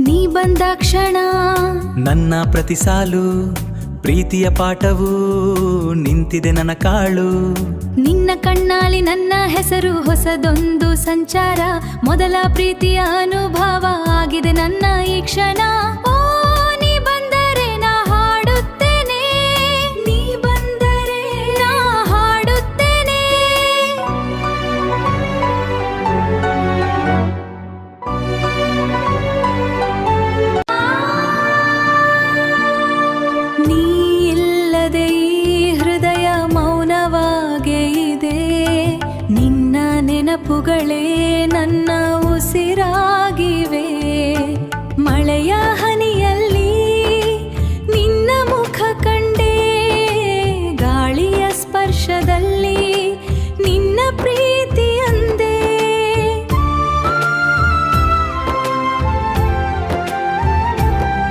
ನೀ ಬಂದ ಕ್ಷಣ ನನ್ನ ಪ್ರತಿ ಸಾಲು ಪ್ರೀತಿಯ ಪಾಠವು ನಿಂತಿದೆ ನನ್ನ ಕಾಳು. ನಿನ್ನ ಕಣ್ಣಾಲಿ ನನ್ನ ಹೆಸರು ಹೊಸದೊಂದು ಸಂಚಾರ, ಮೊದಲ ಪ್ರೀತಿಯ ಅನುಭವ ಆಗಿದೆ ನನ್ನ ಈ ಕ್ಷಣ. ಓ ನೀ ಬಂದರೆ ನಾ ಹಾಡುತ್ತೇನೆ, ನೀ ಬಂದರೆ ನಾ ಹಾಡುತ್ತೇನೆ. ನೀ ಇಲ್ಲದೆ ಈ ಹೃದಯ ಮೌನವಾಗೇ ಇದೆ, ನಿನ್ನ ನೆನಪುಗಳೇ ನನ್ನ ಉಸಿರಾಗಿವೆ. ಮಳೆಯ